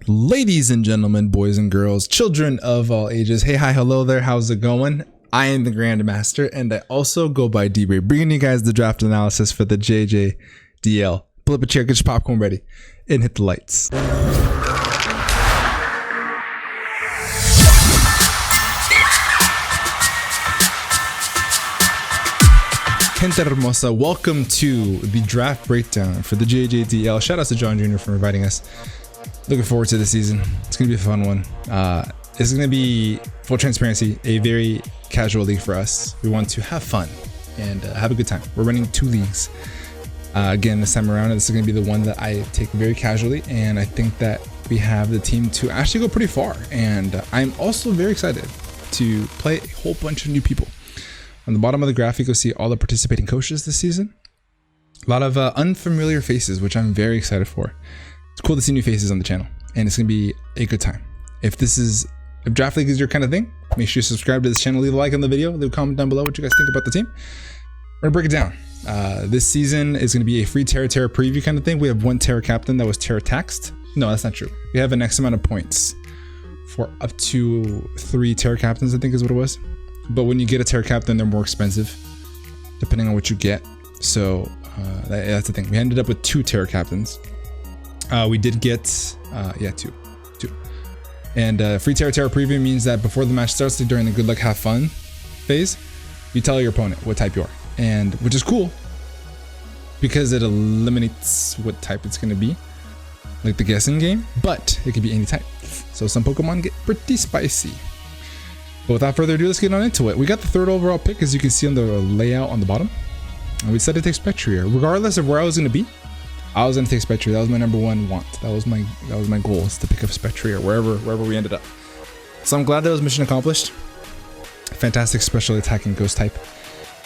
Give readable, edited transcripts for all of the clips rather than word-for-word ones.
Ladies and gentlemen, boys and girls, children of all ages, hey, hi, hello there, how's it going? I am the Grandmaster, and I also go by D-Ray, bringing you guys the draft analysis for the JJDL. Pull up a chair, get your popcorn ready, and hit the lights. Gente hermosa, welcome to the draft breakdown for the JJDL. Shout out to John Jr. for inviting us. Looking forward to the season. It's gonna be a fun one. It's gonna be, full transparency, a very casual league for us. We want to have fun and have a good time. We're running 2 leagues. Again, this time around, this is gonna be the one that I take very casually, and I think that we have the team to actually go pretty far. And I'm also very excited to play a whole bunch of new people. On the bottom of the graphic, you'll see all the participating coaches this season. A lot of unfamiliar faces, which I'm very excited for. It's cool to see new faces on the channel, and it's gonna be a good time. If Draft League is your kind of thing, make sure you subscribe to this channel, leave a like on the video, leave a comment down below what you guys think about the team. We're gonna break it down. This season is gonna be a free Terra preview kind of thing. We have 1 Terra captain that was Terra taxed. No, that's not true. We have an X amount of points for up to 3 Terra captains, I think is what it was. But when you get a Terra captain, they're more expensive depending on what you get. So that's the thing. We ended up with 2 Terra captains. We did get, two. And free Terra preview means that before the match starts, during the good luck have fun phase, you tell your opponent what type you are, and which is cool because it eliminates what type it's going to be, like the guessing game, but it could be any type. So some Pokemon get pretty spicy. But without further ado, let's get on into it. We got the 3rd overall pick, as you can see on the layout on the bottom. And we decided to take Spectrier. Regardless of where I was going to be, I was going to take Spectrier. That was my #1 want. That was my goal, is to pick up Spectrier wherever we ended up. So I'm glad that was mission accomplished. Fantastic special attacking ghost type.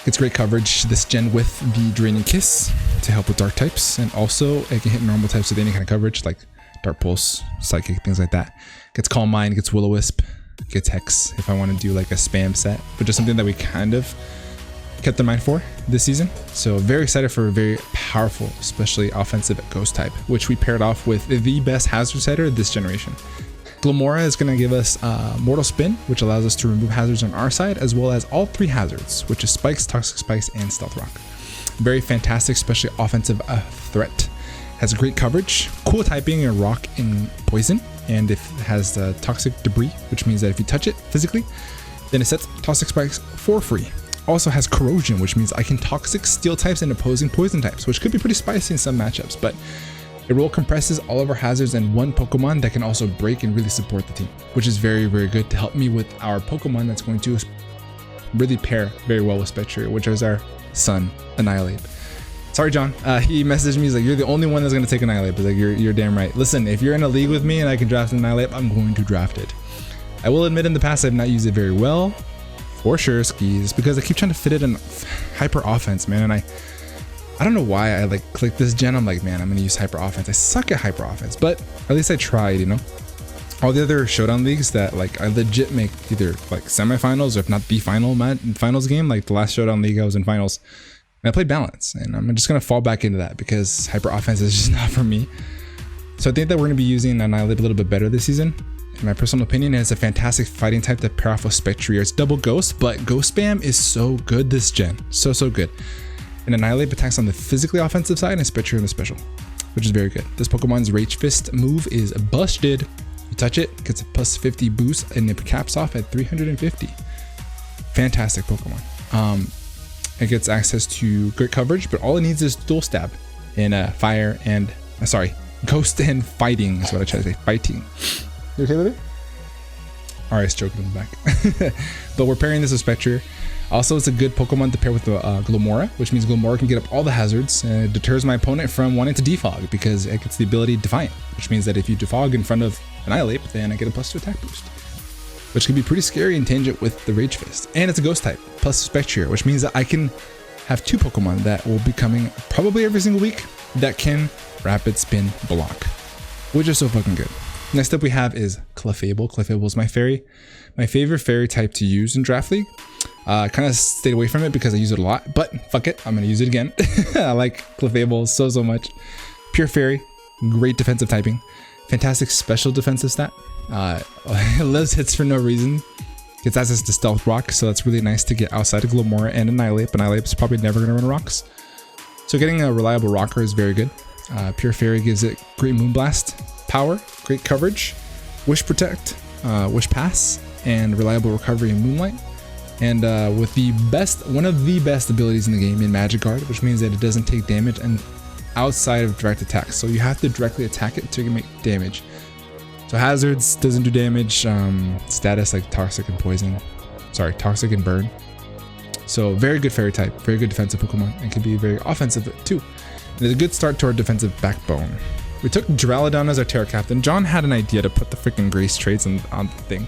Gets great coverage this gen with the Draining Kiss to help with dark types. And also it can hit normal types with any kind of coverage, like Dark Pulse, Psychic, things like that. Gets Calm Mind, gets Will-O-Wisp, gets Hex if I want to do like a spam set, but just something that we kind of kept in mind for this season. So very excited for a very powerful, especially offensive ghost type, which we paired off with the best hazard setter this generation. Glamora is going to give us Mortal Spin, which allows us to remove hazards on our side, as well as all 3 hazards, which is Spikes, Toxic Spikes, and Stealth Rock. Very fantastic, especially offensive threat. Has great coverage, cool typing in Rock and Poison, and it has the Toxic Debris, which means that if you touch it physically, then it sets Toxic Spikes for free. Also has Corrosion, which means I can Toxic Steel types and opposing Poison types, which could be pretty spicy in some matchups, but it roll compresses all of our hazards in 1 Pokemon that can also break and really support the team, which is very, very good to help me with our Pokemon that's going to really pair very well with Spectrier, which is our son, Annihilate. Sorry, John. He messaged me. He's like, "You're the only one that's going to take Annihilate." But like, you're damn right. Listen, if you're in a league with me and I can draft Annihilate, I'm going to draft it. I will admit in the past I've not used it very well, for sure, skis, because I keep trying to fit it in hyper offense, man. And I don't know why I like click this gen. I'm like, man, I'm going to use hyper offense. I suck at hyper offense, but at least I tried, you know. All the other showdown leagues that like I legit make either like semifinals or if not the finals game, like the last showdown league I was in finals. And I played balance, and I'm just going to fall back into that because hyper offense is just not for me. So I think that we're going to be using Annihilate a little bit better this season. In my personal opinion, it's a fantastic fighting type to pair off with Spectrier. It's double ghost, but ghost spam is so good this gen. So good. And Annihilate attacks on the physically offensive side and Spectrier on the special, which is very good. This Pokemon's Rage Fist move is busted. You touch it, gets a plus 50 boost, and it caps off at 350. Fantastic Pokemon. It gets access to great coverage, but all it needs is dual stab in fire and ghost and fighting is what I try to say. Fighting. You okay with it? Alright, it's joking in the back. But we're pairing this with Spectrier. Also, it's a good Pokemon to pair with the Glamora, which means Glamora can get up all the hazards and it deters my opponent from wanting to defog because it gets the ability Defiant, which means that if you defog in front of Annihilate, then I get a +2 attack boost, which can be pretty scary and tangent with the Rage Fist. And it's a ghost type plus Spectrier, which means that I can have 2 Pokemon that will be coming probably every single week that can rapid spin block, which is so fucking good. Next up we have is Clefable. Clefable is my favorite fairy type to use in Draft League. Kind of stayed away from it because I use it a lot, but fuck it, I'm gonna use it again. I like Clefable so much. Pure fairy, great defensive typing. Fantastic special defensive stat. It lives hits for no reason. Gets access to stealth rock, so that's really nice to get outside of glamora and annihilate. Annihilate is probably never going to run rocks. So getting a reliable rocker is very good. Pure Fairy gives it great moonblast power, great coverage, wish protect, wish pass, and reliable recovery in moonlight. And with the best, one of the best abilities in the game in Magic Guard, which means that it doesn't take damage and outside of direct attacks. So you have to directly attack it to make damage. So hazards doesn't do damage. Status like toxic and poison, sorry, toxic and burn. So very good fairy type, very good defensive Pokemon, and can be very offensive too. And it's a good start to our defensive backbone. We took Duraludon as our Terra Captain. John had an idea to put the freaking Grace traits on the thing.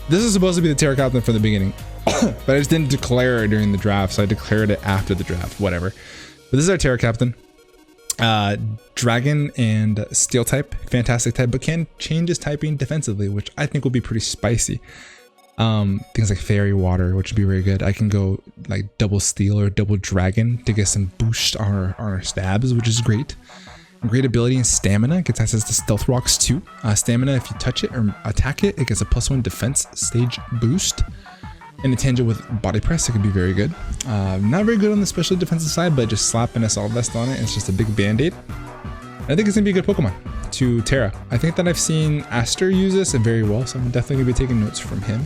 This is supposed to be the Terra Captain from the beginning, but I just didn't declare it during the draft, so I declared it after the draft, whatever. But this is our Terra Captain. Dragon and Steel type, fantastic type, but can change his typing defensively, which I think will be pretty spicy. Things like Fairy Water, which would be very good. I can go like double Steel or double Dragon to get some boost on our stabs, which is great. Great ability in Stamina, gets access to Stealth Rocks too. Stamina, if you touch it or attack it, it gets a +1 defense stage boost. And a tangent with Body Press, it can be very good. Not very good on the special defensive side, but just slap an Assault Vest on it, and it's just a big band-aid. I think it's gonna be a good Pokemon to Terra. I think that I've seen Aster use this very well, so I'm definitely gonna be taking notes from him.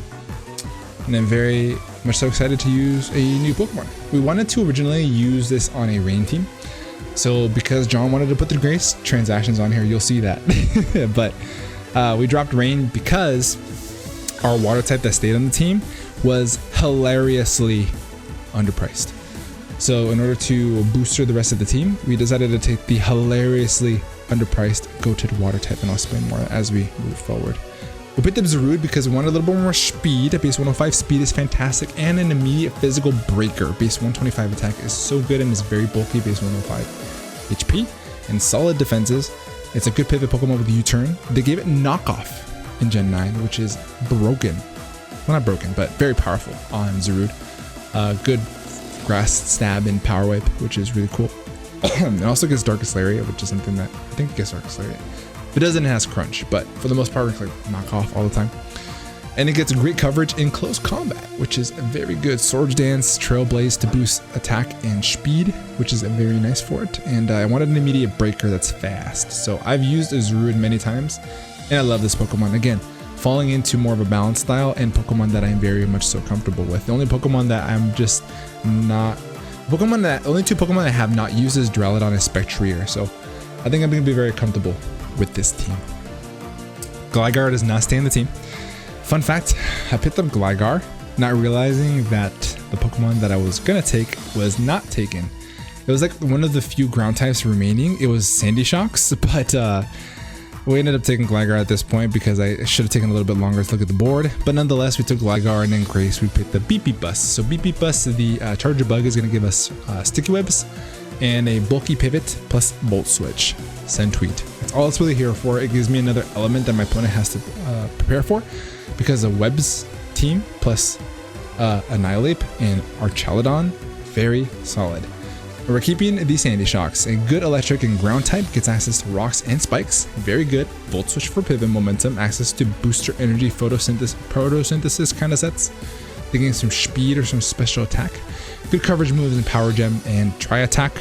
And I'm very much so excited to use a new Pokemon. We wanted to originally use this on a rain team. So because John wanted to put the Grace transactions on here, you'll see that. But we dropped rain because our water type that stayed on the team was hilariously underpriced. So in order to booster the rest of the team, we decided to take the hilariously underpriced goated water type, and I'll explain more as we move forward. We picked up Zarude because we wanted a little bit more speed. Base 105 speed is fantastic, and an immediate physical breaker. Base 125 attack is so good and is very bulky. Base 105 HP and solid defenses. It's a good pivot Pokemon with U-turn. They gave it knockoff in Gen 9, which is broken. Well, not broken, but very powerful on Zarude. Good grass stab and power whip, which is really cool. It also gets Darkest Lariat, which is something that I think it gets Darkest Lariat. If it doesn't, it has Crunch, but for the most part, it's like knock off all the time. And it gets great coverage in close combat, which is very good. Swords Dance, Trailblaze to boost attack and speed, which is very nice for it. And I wanted an immediate breaker that's fast. So I've used Zarude many times, and I love this Pokemon. Again, falling into more of a balanced style and Pokemon that I'm very much so comfortable with. The only Pokemon that I'm just not... only two Pokemon that I have not used is Duraludon and Spectrier. So I think I'm going to be very comfortable with this team. Gligar does not stay in the team. Fun fact, I picked up Gligar, not realizing that the Pokemon that I was going to take was not taken. It was like one of the few ground types remaining. It was Sandy Shocks, but we ended up taking Gligar at this point because I should have taken a little bit longer to look at the board. But nonetheless, we took Gligar, and then Grace, we picked the Beep Bus. So Beep Bus, the Charger Bug, is going to give us Sticky Webs and a bulky pivot plus Volt Switch. Send Tweet. That's all it's really here for. It gives me another element that my opponent has to prepare for, because a Webs team plus Annihilate and Archaludon, very solid. We're keeping the Sandy Shocks. A good electric and ground type gets access to rocks and spikes. Very good. Volt Switch for pivot momentum. Access to booster energy photosynthesis kind of sets. Thinking some speed or some special attack. Good coverage moves and power gem and tri attack.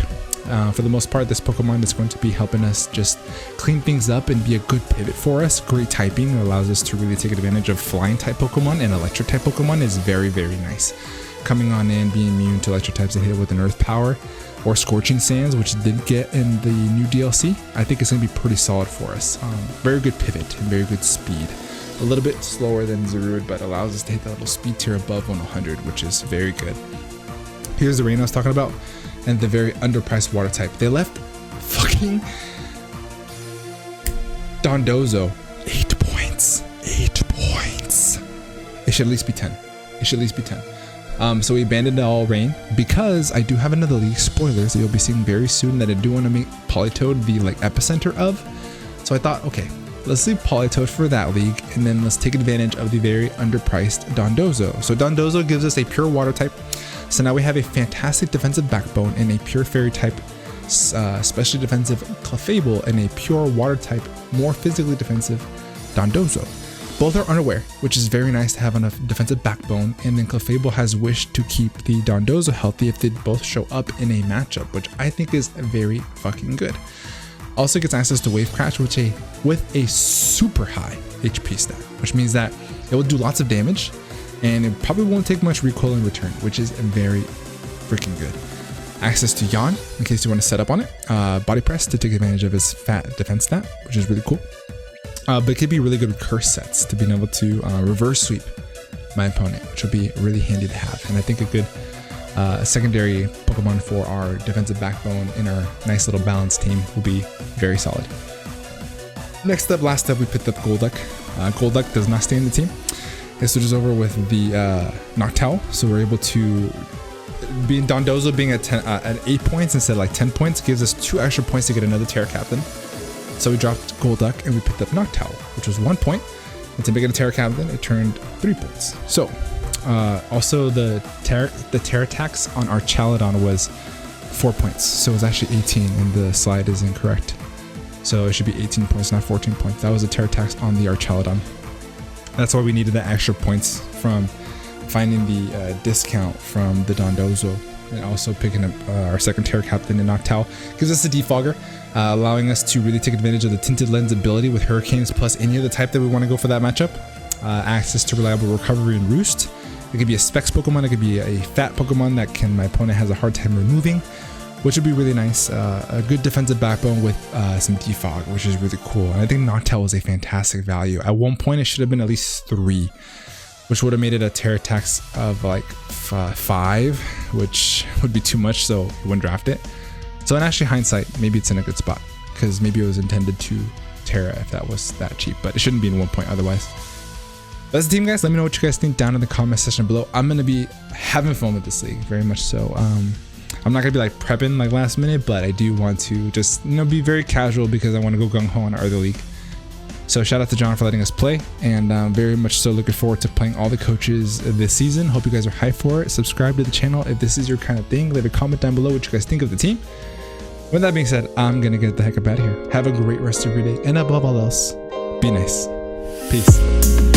For the most part, this Pokemon is going to be helping us just clean things up and be a good pivot for us. Great typing. It allows us to really take advantage of flying type Pokemon, and electric type Pokemon is very, very nice. Coming on in, being immune to electric types that hit with an earth power, or Scorching Sands, which did get in the new DLC, I think it's going to be pretty solid for us. Very good pivot and very good speed. A little bit slower than Zarude, but allows us to hit that little speed tier above 100, which is very good. Here's the rain I was talking about, and the very underpriced water type. They left fucking Dondozo 8 points. 8 points. It should at least be 10. It should at least be 10. So we abandoned all rain because I do have another league, spoilers, that you'll be seeing very soon, that I do want to make Politoed the like epicenter of. So I thought, okay, let's leave Politoed for that league, and then let's take advantage of the very underpriced Dondozo. So Dondozo gives us a pure water type. So now we have a fantastic defensive backbone and a pure fairy type especially defensive Clefable, and a pure water type, more physically defensive Dondo. Both are unaware, which is very nice to have on a defensive backbone, and then Clefable has wished to keep the Dondo healthy if they both show up in a matchup, which I think is very fucking good. Also gets access to Wave Crash, with a super high HP stat, which means that it will do lots of damage, and it probably won't take much recoil in return, which is very freaking good. Access to Yawn, in case you want to set up on it. Body Press to take advantage of his fat defense stat, which is really cool. But it could be really good with curse sets to being able to reverse sweep my opponent, which will be really handy to have. And I think a good secondary Pokemon for our defensive backbone in our nice little balanced team will be very solid. Last up, we picked up Golduck. Golduck does not stay in the team. It switches over with the Noctowl, so we're able to, being Dondozo being at 8 points instead of like 10 points, gives us 2 extra points to get another Terra Captain. So we dropped Golduck and we picked up Noctowl, which was 1 point. And to make it a Terra Captain, it turned 3 points. So also the Terra tax on our Chaladon was 4 points. So it was actually 18, and the slide is incorrect. So it should be 18 points, not 14 points. That was a Terra tax on the Archaladon. That's why we needed the extra points from finding the discount from the Dondozo, and also picking up our second Terra Captain in Noctowl. Gives us a Defogger, allowing us to really take advantage of the Tinted Lens ability with Hurricanes plus any other type that we want to go for that matchup. Access to reliable recovery and roost. It could be a Specs Pokemon, it could be a fat Pokemon that my opponent has a hard time removing, which would be really nice. A good defensive backbone with some defog, which is really cool. And I think Noctowl was a fantastic value. At one point, it should have been at least 3, which would have made it a Terra tax of like 5, which would be too much, so I wouldn't draft it. So in actually hindsight, maybe it's in a good spot, because maybe it was intended to Terra if that was that cheap, but it shouldn't be in 1 point otherwise. That's the team, guys. Let me know what you guys think down in the comment section below. I'm going to be having fun with this league, very much so. I'm not going to be like prepping like last minute, but I do want to just, be very casual because I want to go gung-ho on our other league. So shout out to John for letting us play, and very much so looking forward to playing all the coaches this season. Hope you guys are hyped for it. Subscribe to the channel if this is your kind of thing. Leave a comment down below what you guys think of the team. With that being said, I'm going to get the heck up out of here. Have a great rest of your day, and above all else, be nice. Peace.